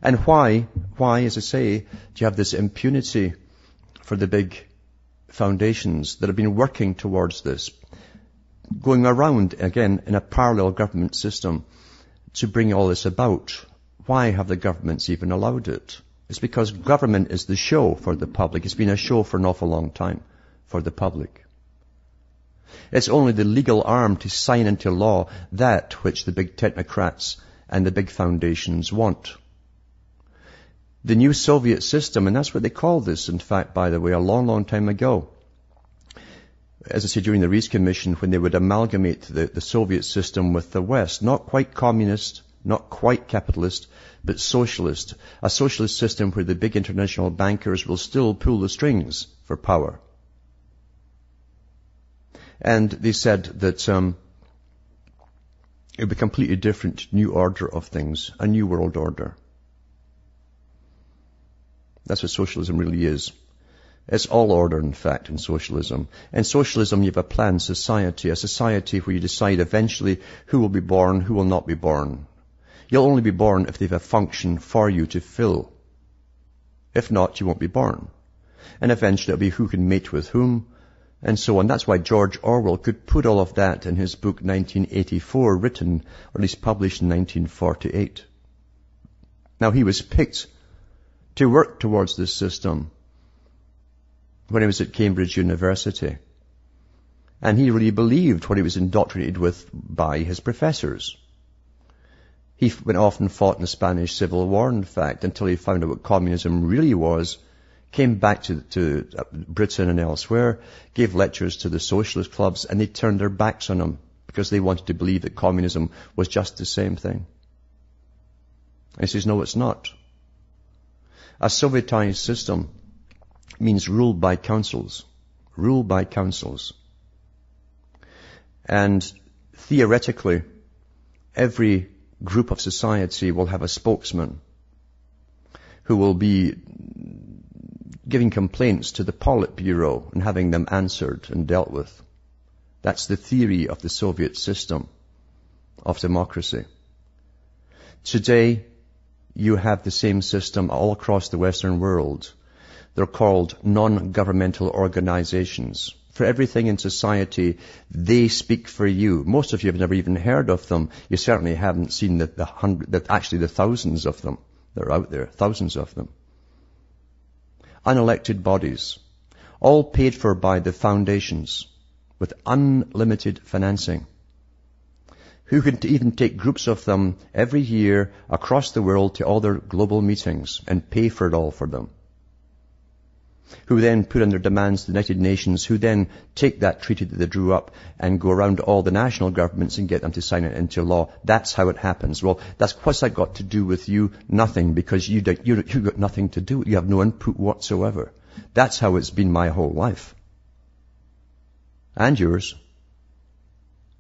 And why, as I say, do you have this impunity for the big foundations that have been working towards this, going around, again, in a parallel government system to bring all this about? Why have the governments even allowed it? It's because government is the show for the public. It's been a show for an awful long time for the public. It's only the legal arm to sign into law that which the big technocrats and the big foundations want. The new Soviet system, and that's what they called this, in fact, by the way, a long, long time ago. As I said, during the Rees Commission, when they would amalgamate the Soviet system with the West, not quite communist, not quite capitalist, but socialist. A socialist system where the big international bankers will still pull the strings for power. And they said that it would be a completely different new order of things, a new world order. That's what socialism really is. It's all order, in fact, in socialism. In socialism, you have a planned society, a society where you decide eventually who will be born, who will not be born. You'll only be born if they have a function for you to fill. If not, you won't be born. And eventually it'll be who can mate with whom, and so on. That's why George Orwell could put all of that in his book 1984, written, or at least published in 1948. Now, he was picked to work towards this system when he was at Cambridge University. And he really believed what he was indoctrinated with by his professors. He went off and fought in the Spanish Civil War, in fact, until he found out what communism really was, came back to Britain and elsewhere, gave lectures to the socialist clubs, and they turned their backs on him because they wanted to believe that communism was just the same thing. And he says, no, it's not. A Sovietized system means ruled by councils. Ruled by councils. And theoretically, every group of society will have a spokesman who will be giving complaints to the Politburo and having them answered and dealt with. That's the theory of the Soviet system of democracy. Today, you have the same system all across the Western world. They're called non-governmental organizations. For everything in society, they speak for you. Most of you have never even heard of them. You certainly haven't seen the thousands of them that are out there, thousands of them. Unelected bodies, all paid for by the foundations with unlimited financing, who can even take groups of them every year across the world to all their global meetings and pay for it all for them, who then put in their demands to the United Nations, who then take that treaty that they drew up and go around all the national governments and get them to sign it into law. That's how it happens. Well, what's that got to do with you? Nothing, because you've got nothing to do. You have no input whatsoever. That's how it's been my whole life. And yours.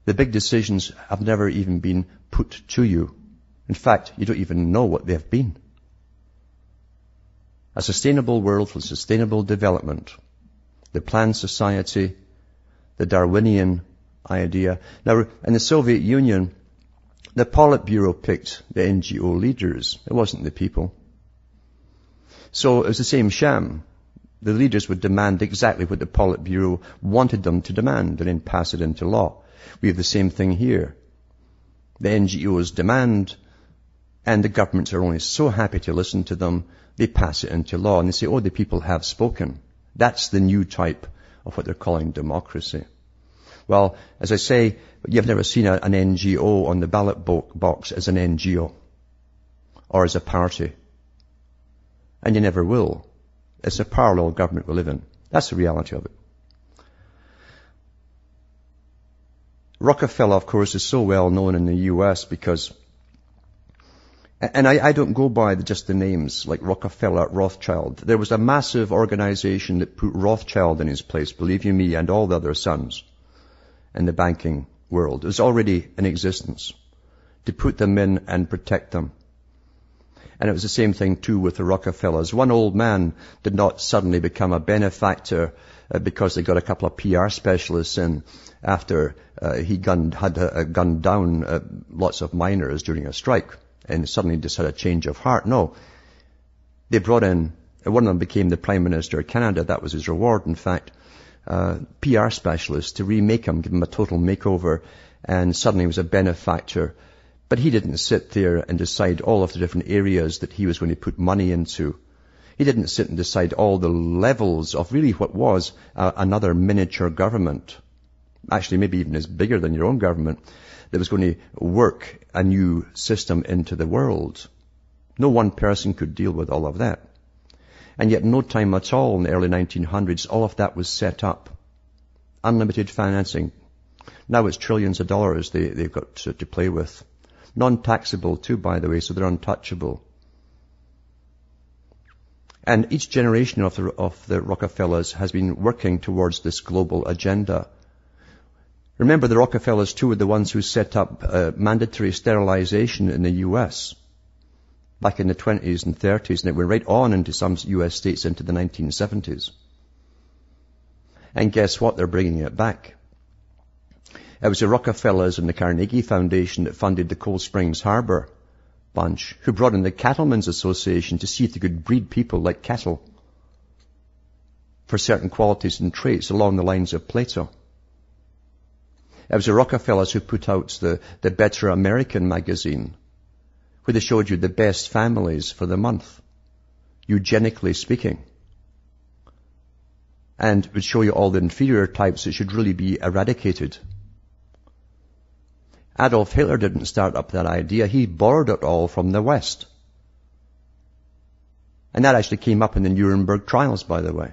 The big decisions have never even been put to you. In fact, you don't even know what they've been. A sustainable world for sustainable development. The planned society, the Darwinian idea. Now, in the Soviet Union, the Politburo picked the NGO leaders. It wasn't the people. So it was the same sham. The leaders would demand exactly what the Politburo wanted them to demand and then pass it into law. We have the same thing here. The NGOs demand, and the governments are only so happy to listen to them, they pass it into law, and they say, oh, the people have spoken. That's the new type of what they're calling democracy. Well, as I say, you've never seen an NGO on the ballot box as an NGO or as a party. And you never will. It's a parallel government we live in. That's the reality of it. Rockefeller, of course, is so well known in the US because, and I don't go by just the names like Rockefeller, Rothschild. There was a massive organization that put Rothschild in his place, believe you me, and all the other sons in the banking world. It was already in existence to put them in and protect them. And it was the same thing too with the Rockefellers. One old man did not suddenly become a benefactor because they got a couple of PR specialists in after he had gunned down lots of miners during a strike. and suddenly just had a change of heart. No. They brought in, one of them became the Prime Minister of Canada. That was his reward, in fact. PR specialist to remake him, give him a total makeover, and suddenly he was a benefactor. But he didn't sit there and decide all of the different areas that he was going to put money into. He didn't sit and decide all the levels of really what was another miniature government. Actually, maybe even as bigger than your own government, that was going to work a new system into the world. No one person could deal with all of that. And yet no time at all in the early 1900s, all of that was set up. Unlimited financing. Now it's trillions of dollars they've got to play with. Non-taxable too, by the way, so they're untouchable. And each generation of the Rockefellers has been working towards this global agenda. Remember, the Rockefellers too were the ones who set up mandatory sterilization in the U.S. back in the 20s and 30s, and it went right on into some U.S. states into the 1970s. And guess what? They're bringing it back. It was the Rockefellers and the Carnegie Foundation that funded the Cold Springs Harbor bunch, who brought in the Cattlemen's Association to see if they could breed people like cattle for certain qualities and traits along the lines of Plato. It was the Rockefellers who put out the Better American magazine, where they showed you the best families for the month, eugenically speaking, and would show you all the inferior types that should really be eradicated. Adolf Hitler didn't start up that idea. He borrowed it all from the West. And that actually came up in the Nuremberg trials, by the way.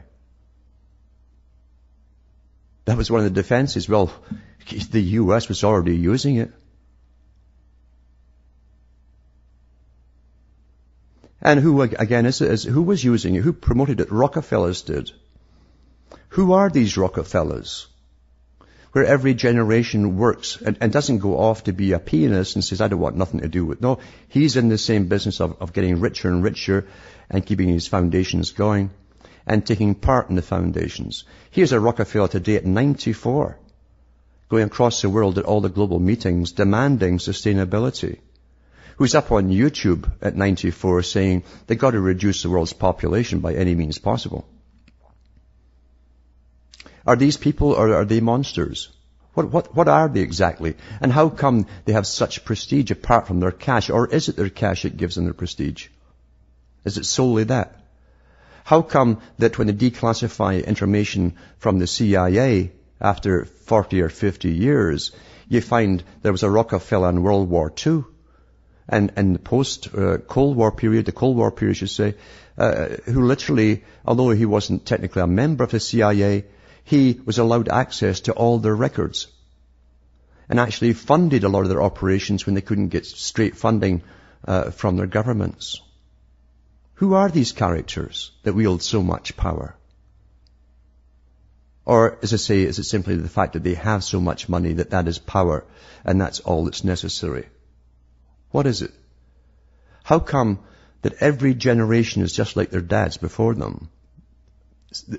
That was one of the defenses. Well, the U.S. was already using it. And who, again, who was using it? Who promoted it? Rockefellers did. Who are these Rockefellers? Where every generation works and doesn't go off to be a pianist and says, I don't want nothing to do with. No, he's in the same business of getting richer and richer and keeping his foundations going and taking part in the foundations. Here's a Rockefeller today at 94, going across the world at all the global meetings demanding sustainability, who's up on YouTube at 94 saying they've got to reduce the world's population by any means possible. Are these people, or are they monsters? What are they exactly? And how come they have such prestige apart from their cash? Or is it their cash that gives them their prestige? Is it solely that? How come that when they declassify information from the CIA after 40 or 50 years, you find there was a Rockefeller in World War II, and in the post-Cold War period, the Cold War period, you say, who literally, although he wasn't technically a member of the CIA, he was allowed access to all their records and actually funded a lot of their operations when they couldn't get straight funding from their governments. Who are these characters that wield so much power? Or, as I say, is it simply the fact that they have so much money that is power and that's all that's necessary? What is it? How come that every generation is just like their dads before them,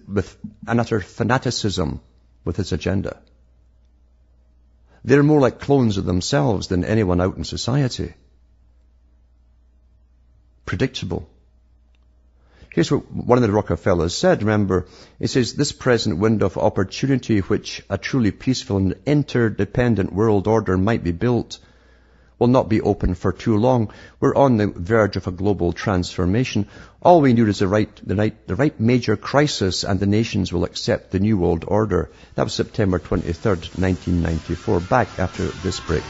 with an utter fanaticism with this agenda? They're more like clones of themselves than anyone out in society. Predictable. Here's what one of the Rockefellers said, remember. He says, this present window of opportunity which a truly peaceful and interdependent world order might be built will not be open for too long. We're on the verge of a global transformation. All we need is the right major crisis and the nations will accept the new world order. That was September 23rd, 1994. Back after this break.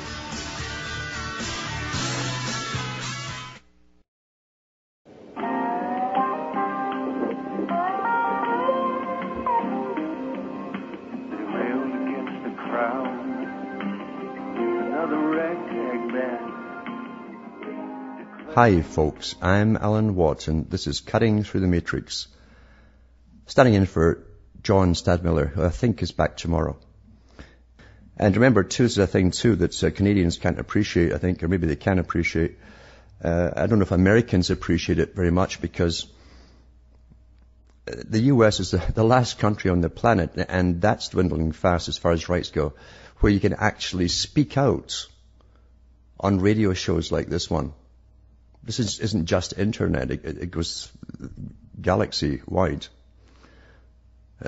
Hi folks, I'm Alan Watts and this is Cutting Through the Matrix. Standing in for John Stadmiller, who I think is back tomorrow. And remember, too, is a thing too that Canadians can't appreciate, I think, or maybe they can appreciate. I don't know if Americans appreciate it very much because the US is the last country on the planet, and that's dwindling fast as far as rights go, where you can actually speak out on radio shows like this one. This isn't just internet. It goes galaxy-wide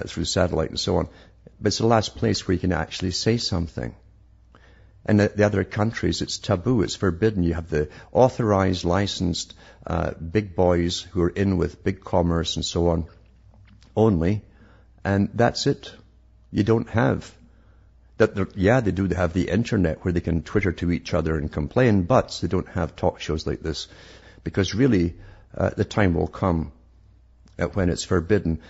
through satellite and so on. But it's the last place where you can actually say something. And the other countries, it's taboo, it's forbidden. You have the authorized, licensed big boys who are in with big commerce and so on only, and that's it. You don't have that. Yeah, they do have the internet where they can Twitter to each other and complain, but they don't have talk shows like this, because really the time will come when it's forbidden.